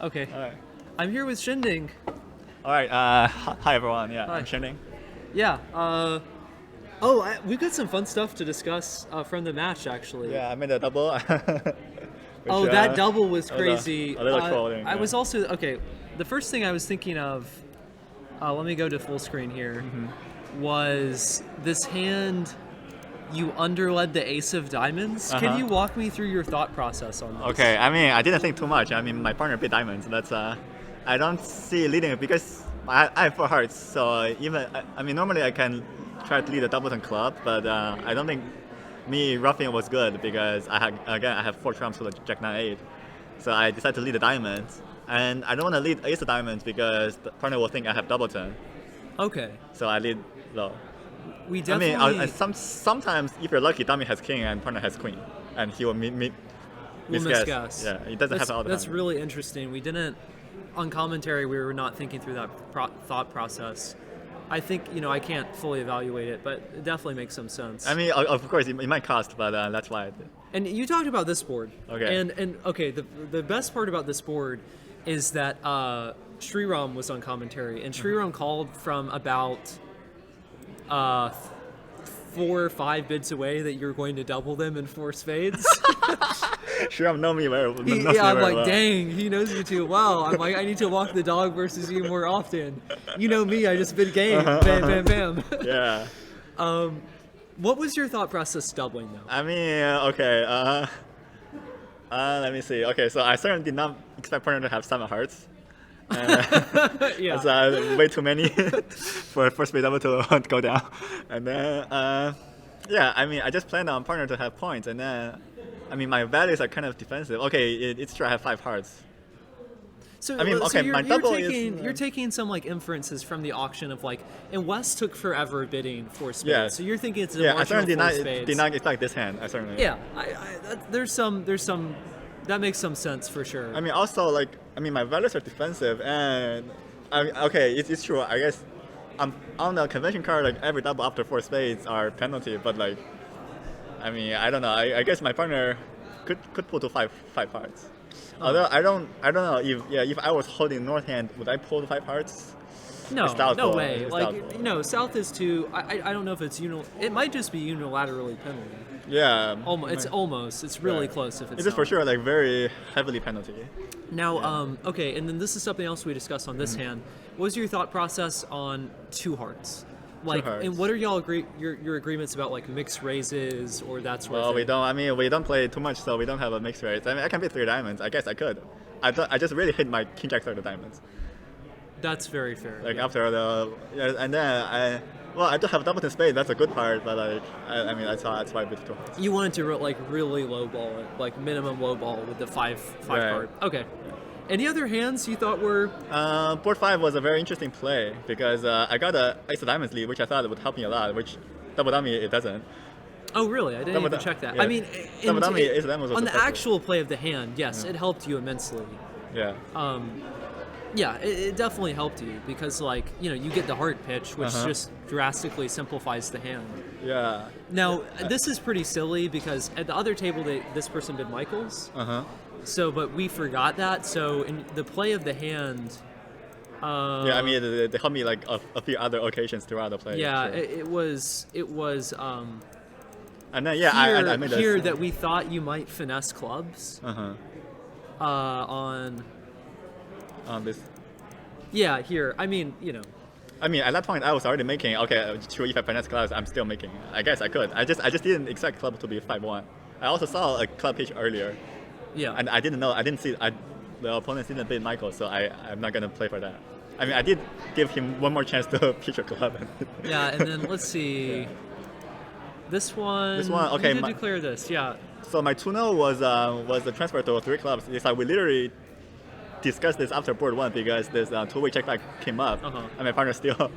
Okay. All right. I'm here with Shengding. All right. Hi everyone. Yeah, Hi. I'm Shengding. Yeah. We've got some fun stuff to discuss from the match, actually. Yeah, I made a double. Oh, which, that double was a crazy. little trolling. I Yeah. was also okay. The first thing I was thinking of, let me go to full screen here, was this hand. You underled the ace of diamonds. Can you walk me through your thought process on this? Okay. I mean, I didn't think too much. I mean, my partner beat diamonds. That's I don't see leading it because I have 4 hearts. So even I mean, normally I can try to lead a doubleton club, but I don't think me roughing was good because I have 4 trumps with a jack 9 8. So I decided to lead the diamonds, and I don't want to lead ace of diamonds because the partner will think I have doubleton. Okay. So I lead low. We I mean, definitely sometimes if you're lucky, dummy has king and partner has queen, and he will will misguess. misguess. Yeah, it doesn't happen all the That's time. really interesting. We didn't on commentary. We were not thinking through that thought process. I think I can't fully evaluate it, but it definitely makes some sense. I mean, of course, it might cost, but that's why I did. And you talked about this board. Okay. And okay, the best part about this board is that Shriram was on commentary, and Shriram called from about 4 or 5 bids away that you're going to double them in 4 spades. Sure, know me very well. Yeah, I'm like, dang, he knows you too well. I'm like, I need to walk the dog versus you more often. You know me, I just bid game. Bam, bam, bam. Yeah. What was your thought process doubling though? I mean, okay. Let me see. Okay, so I certainly did not expect partner to have 7 hearts. Yeah. That's way too many for first spade double to go down. And then, yeah, I mean, I just planned on partner to have points, and then, I mean, my values are kind of defensive. Okay, it's true I have 5 hearts. So, I mean, okay, you're, my you're double taking, is. You're taking some like inferences from the auction of like, and West took forever bidding for spades. Yeah. So you're thinking it's a Yeah, I marginal certainly four spades. did not expect this hand. I certainly. Yeah, there's some that makes some sense for sure. I mean, also like, I mean, my values are defensive, and okay, it's true. I guess, on the convention card, like every double after 4 spades are penalty, but like, I mean, I don't know. I guess my partner could pull to five hearts. Although I don't know if I was holding north hand, would I pull to 5 hearts? No, It's doubtful. no way. It's Like doubtful. South is too. I don't know if it's It might just be unilaterally penalty. Yeah. Almost. It's really Right. close if it's. It is for not. sure like very heavily penalty. Now, okay, and then this is something else we discussed on this hand. What was your thought process on 2 hearts? Like, hearts. and what are y'all your agreements about like mixed raises or that sort of Well, thing? we don't. I mean, we don't play too much, so we don't have a mixed raise. I mean, I can beat 3 diamonds. I guess I could. I just really hit my king jack 3 diamonds. That's very fair. Like yeah. after and then I do have doubleton spade. That's a good part, but like I mean, that's why I beat 2 hearts. You wanted to really low ball it, like minimum low ball with the five Right. card. Okay. Any other hands you thought were? Board 5 was a very interesting play because I got a ace of diamonds lead, which I thought would help me a lot. Which double dummy it doesn't. Oh, really? I didn't even Double check that. yeah. I mean, Double dummy ace of diamonds was on the successful. actual play of the hand, yes, it helped you immensely. Yeah. Yeah, it definitely helped you because, like, you get the hard pitch, which just drastically simplifies the hand. Yeah. Now, this is pretty silly because at the other table, this person did Michaels. So, but we forgot that. So, in the play of the hand. Yeah, I mean, they helped me like a few other occasions throughout the play. Yeah, sure. it was. And then I made here a, that we thought you might finesse clubs. On this. Yeah, here. I mean, I mean, at that point, I was already making. Okay, true. If I finesse clubs, I'm still making. I guess I could. I just didn't expect club to be 5-1. I also saw a club pitch earlier, yeah. and I didn't know. I didn't see. The opponent didn't beat Michael, so I'm not gonna play for that. I mean, I did give him one more chance to pitch a club. Yeah, and then let's see. This one. Okay, You did declare this, yeah. So my 2-0 was the transfer to 3 clubs. It's like we literally discussed this after board 1 because this 2-way check back came up, and my partner still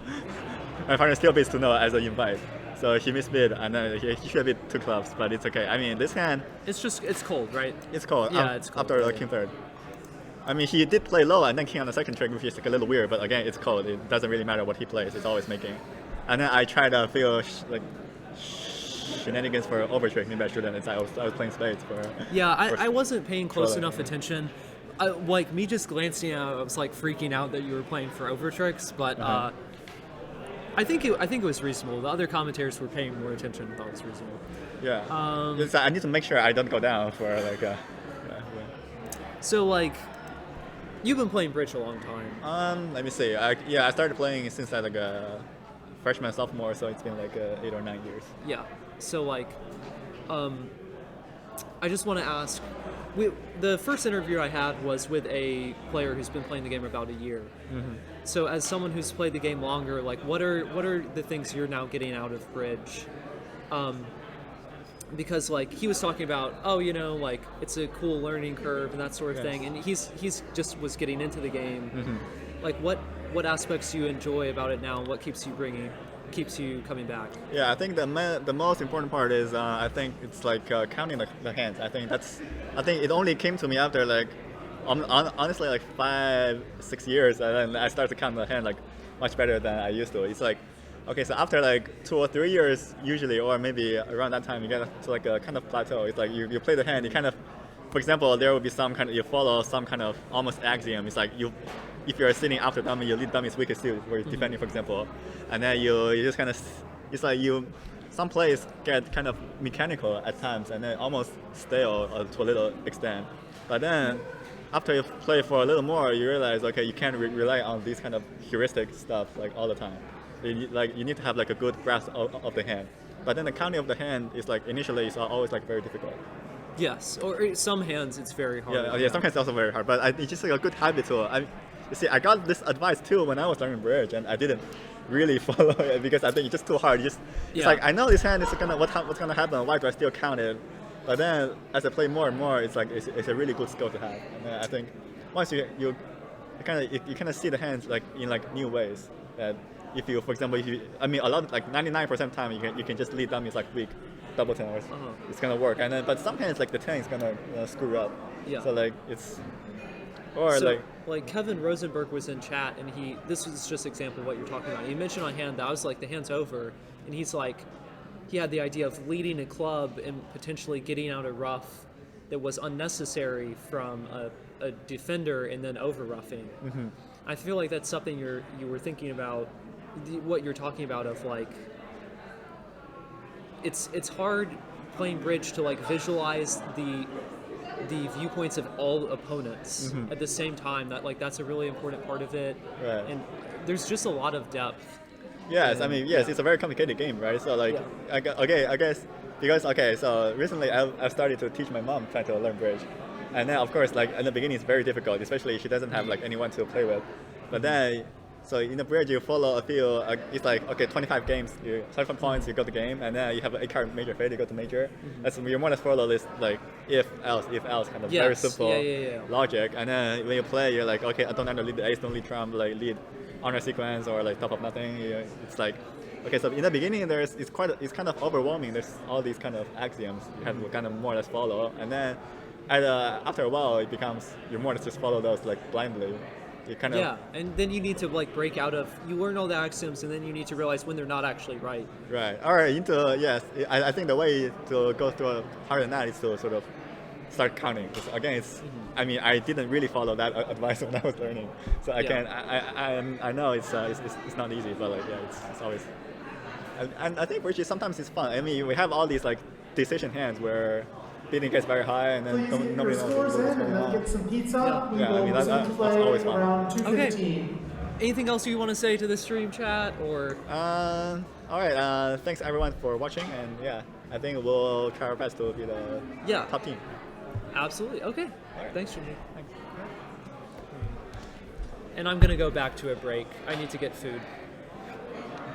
beats 2-0 as an invite. So he misbid, and then he should have beat 2 clubs, but it's okay. I mean, this hand, It's cold, right? it's cold. Yeah, it's cold. After the king third. I mean, he did play low and then king on the second trick, which is like a little weird, but again, it's cold. It doesn't really matter what he plays. It's always making. And then I try to feel shenanigans for overtrick. Maybe I shouldn't. I was playing spades for. Yeah, for I wasn't paying close trolling, enough yeah. attention. Like me just glancing out, I was like freaking out that you were playing for overtricks, but I think it was reasonable. The other commentators were paying more attention and thought it was reasonable. Yeah. I need to make sure I don't go down for like. So like, you've been playing bridge a long time. Let me see. I started playing since I like a freshman, sophomore, so it's been like 8 or 9 years. Yeah. So like, I just want to ask. The first interview I had was with a player who's been playing the game about a year. Mm-hmm. So as someone who's played the game longer, like what are the things you're now getting out of bridge? Because like he was talking about, like it's a cool learning curve and that sort of thing, and he's just was getting into the game. Mm-hmm. Like what aspects do you enjoy about it now? What keeps you coming back? Yeah, I think the most important part is I think it's like counting the hands. I think it only came to me after like honestly like 5-6 years, and then I started to count the hand like much better than I used to. It's like, okay, so after like 2 or 3 years usually, or maybe around that time, you get to like a kind of plateau. It's like you play the hand, you kind of, for example, there will be some kind of, you follow some kind of almost axiom. It's like if you're sitting after dummy, you lead dummy's weakest suit, where you're defending, for example, and then you just kind of, it's like some plays get kind of mechanical at times, and then almost stale to a little extent. But then after you play for a little more, you realize, okay, you can't rely on these kind of heuristic stuff like all the time. You need to have like a good grasp of the hand. But then the counting of the hand is like initially it's always like very difficult. Yes, or some hands it's very hard. Yeah, some hands also very hard. But it's just like a good habit too. You see, I got this advice too when I was learning bridge, and I didn't really follow it because I think it's just too hard. It's like I know this hand is gonna what's gonna happen. Why do I still count it? But then as I play more and more, it's like it's a really good skill to have. And I think once you kind of see the hands like in like new ways. That if you, for example, a lot like 99% of the time you can just lead dummies like weak double ten, or it's gonna work. And then but some hands like the 10 is gonna screw up. Yeah. So like it's. Or so, like Kevin Rosenberg was in chat, and this was just an example of what you're talking about. He mentioned on hand that I was like, the hand's over, and he's like, he had the idea of leading a club and potentially getting out a rough that was unnecessary from a defender and then over roughing. Mm-hmm. I feel like that's something you were thinking about, what you're talking about of like, it's hard playing bridge to like visualize the viewpoints of all opponents at the same time. That's a really important part of it. Right. And there's just a lot of depth. Yes, it's a very complicated game, right? So like, I guess because so recently I've started to teach my mom trying to learn bridge, and then of course like in the beginning it's very difficult, especially if she doesn't have like anyone to play with. But then so in the bridge you follow a few. It's like 25 games, 25 points, you go to game, and then you have an 8-card major fade, you go to major. That's you more or less follow this like if else kind of very simple logic. And then when you play, you're like, okay, I don't have to lead the ace, don't lead trump, like lead honor sequence or like top of nothing. It's like, okay, so in the beginning it's kind of overwhelming. There's all these kind of axioms you have to kind of more or less follow, and then after a while it becomes you more or less just follow those like blindly. And then you need to like break out of, you learn all the axioms, and then you need to realize when they're not actually right. Right. All right. Yes. I think the way to go through harder than that is to sort of start counting. Because again, it's. I didn't really follow that advice when I was learning, so I can. I know it's not easy, but like it's always. And I think bridge sometimes it's fun. We have all these like decision hands where bidding gets very high, and then nobody knows what's going on. Get some pizza. That's always fun. Around 2:15. Okay. Anything else you want to say to the stream chat, or? All right. Thanks everyone for watching, and I think we'll try our best to be the top team. Absolutely. Okay. Right. Thanks, Shengding. And I'm gonna go back to a break. I need to get food.